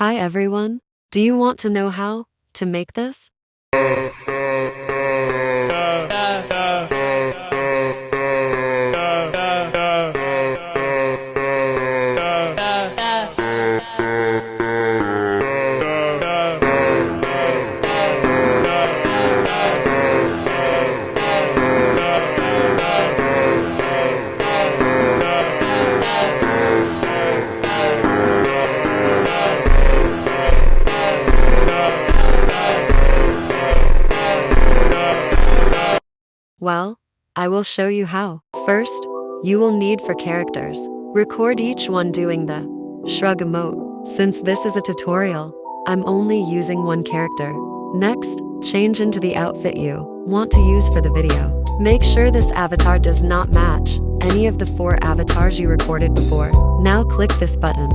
Hi everyone. Do you want to know how to make this? Well, I will show you how. First, you will need for characters. Record each one doing the shrug emote. Since this is a tutorial, I'm only using one character. Next, change into the outfit you want to use for the video. Make sure this avatar does not match any of the 4 avatars you recorded before. Now click this button.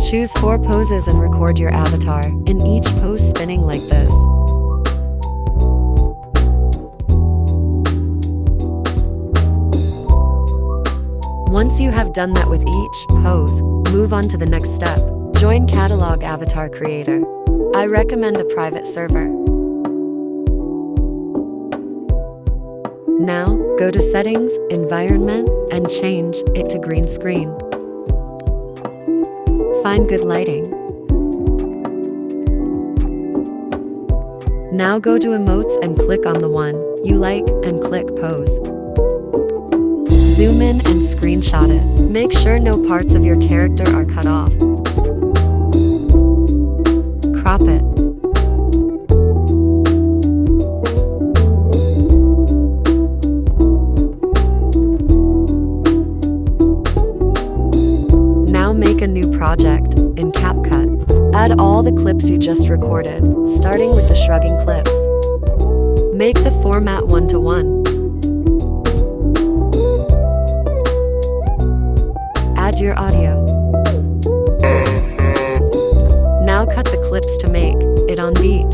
Choose 4 poses and record your avatar in each pose spinning like this. Once you have done that with each pose, move on to the next step. Join Catalog Avatar Creator. I recommend a private server. Now, go to Settings, Environment, and change it to green screen. Find good lighting. Now go to Emotes and click on the one you like and click Pose. Zoom in and screenshot it. Make sure no parts of your character are cut off. Crop it. Now make a new project in Capcut. Add all the clips you just recorded, starting with the shrugging clips. Make the format 1:1. Add your audio. Now cut the clips to make it on beat.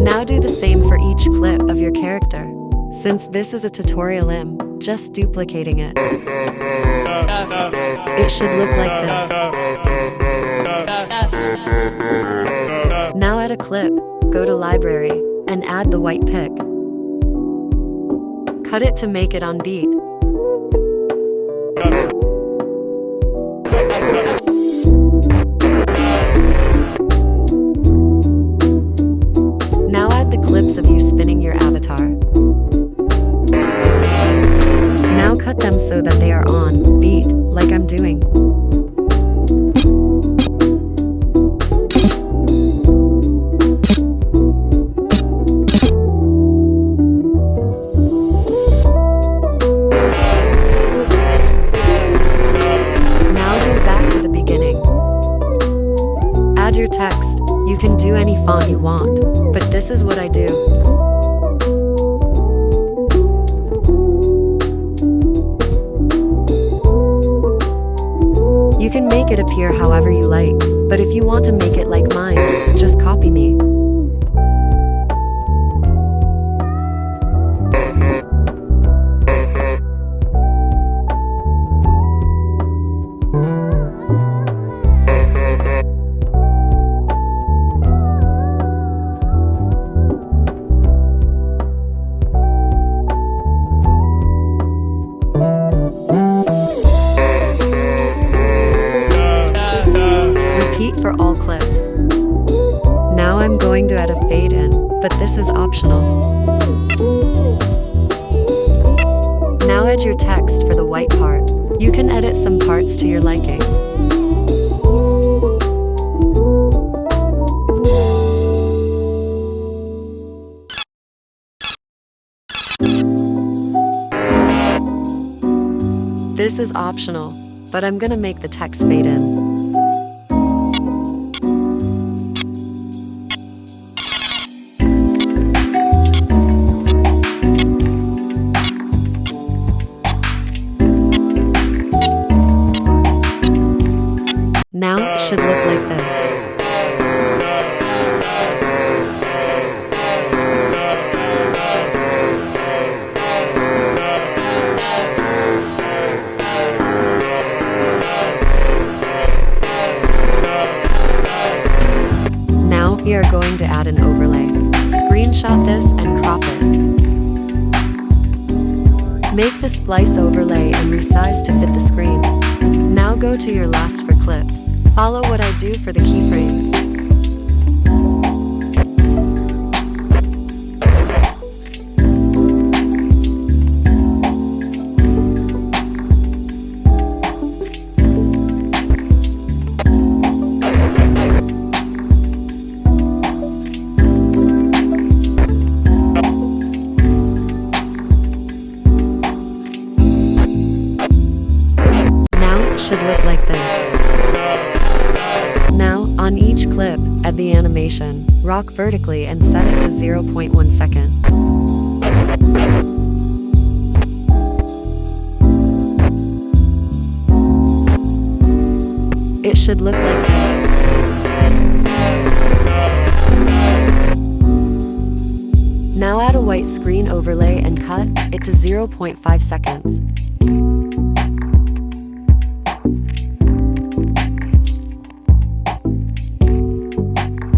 Now do the same for each clip of your character. Since this is a tutorial, I'm just duplicating it. It should look like this. Now add a clip. Go to Library and add the white pic. Cut it to make it on beat. Now add the clips of you spinning your avatar. Now cut them so that they are on beat, like I'm doing. Add your text. You can do any font you want, but this is what I do. You can make it appear however you like, but if you want to make it like mine, just copy me. For all clips. Now I'm going to add a fade in, but this is optional. Now add your text for the white part. You can edit some parts to your liking. This is optional, but I'm gonna make the text fade in. Now it should look like this. Screenshot this and crop it. Make the splice overlay and resize to fit the screen. Now go to your last for clips. Follow what I do for the keyframes. Should look like this. Now, on each clip, add the animation, rock vertically and set it to 0.1 second. It should look like this. Now add a white screen overlay and cut it to 0.5 seconds.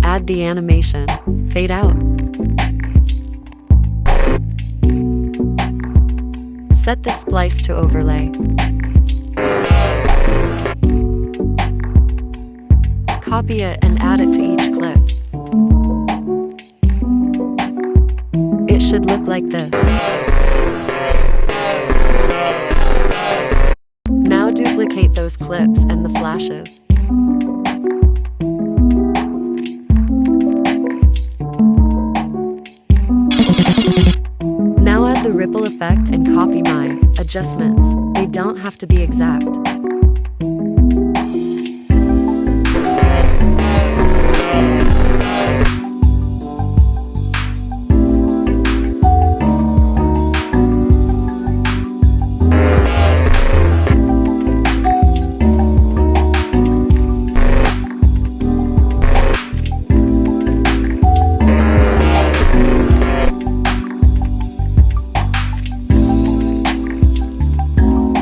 Add the animation, fade out. Set the splice to overlay. Copy it and add it to each clip. It should look like this. Now duplicate those clips and the flashes. Now add the ripple effect and copy my adjustments. They don't have to be exact.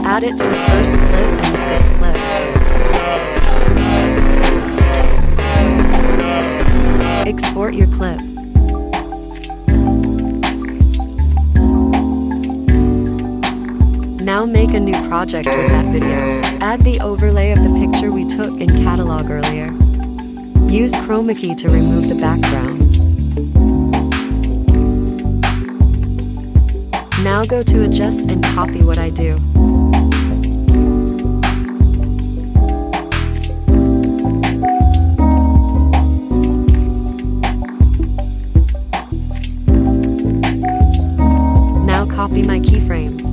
Add it to the first clip and the fifth clip. Export your clip. Now make a new project with that video. Add the overlay of the picture we took in catalog earlier. Use chroma key to remove the background. Now go to adjust and copy what I do. Now copy my keyframes.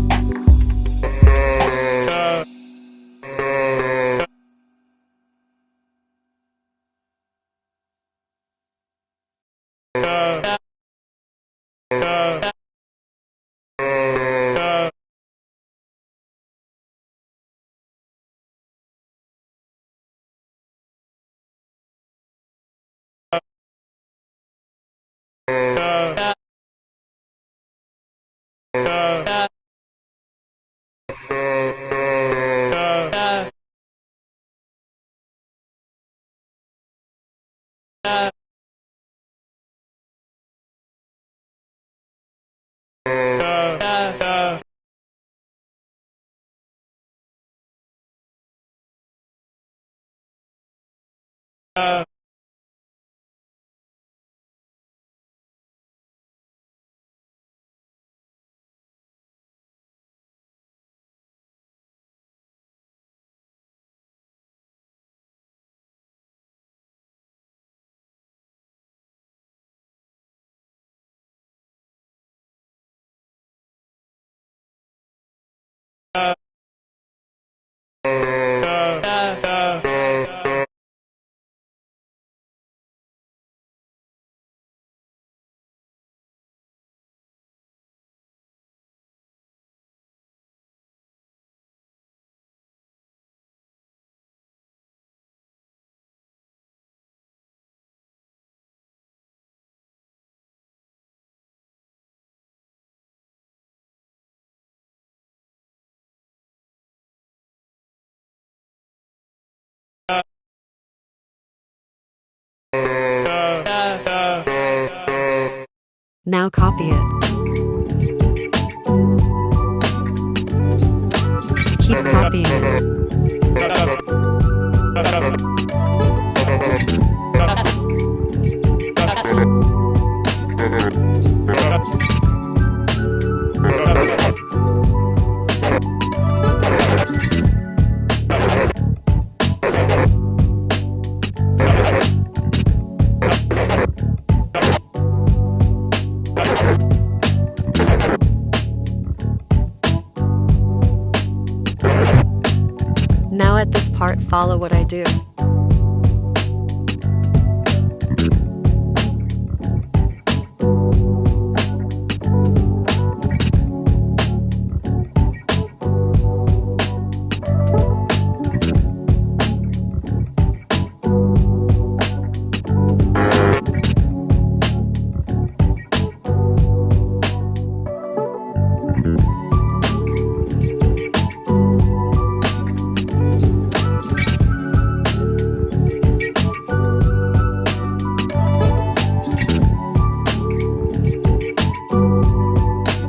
Now copy it. Keep copying it. Now at this part, follow what I do.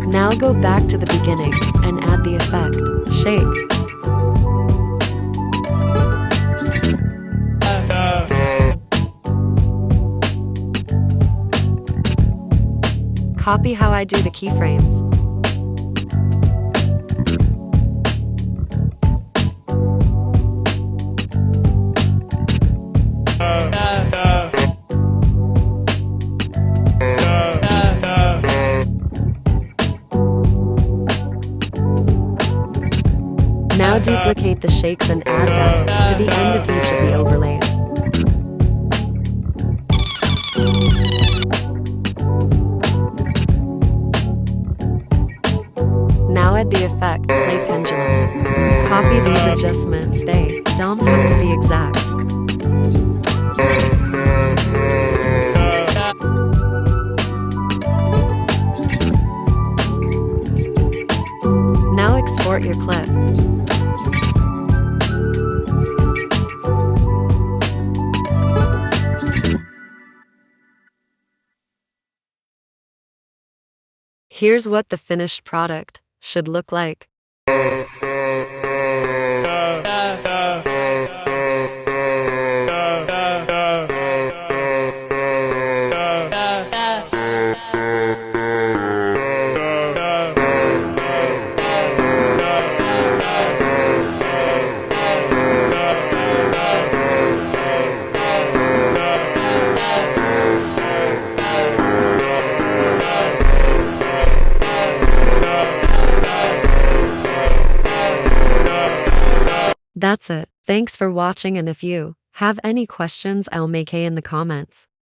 Now go back to the beginning and add the effect, shake. Copy how I do the keyframes. Now duplicate the shakes and add them to the end of each of the overlays. Now add the effect, play pendulum. Copy these adjustments, they don't have to be exact. Now export your clip. Here's what the finished product should look like. That's it. Thanks for watching, and if you have any questions, I'll make in the comments.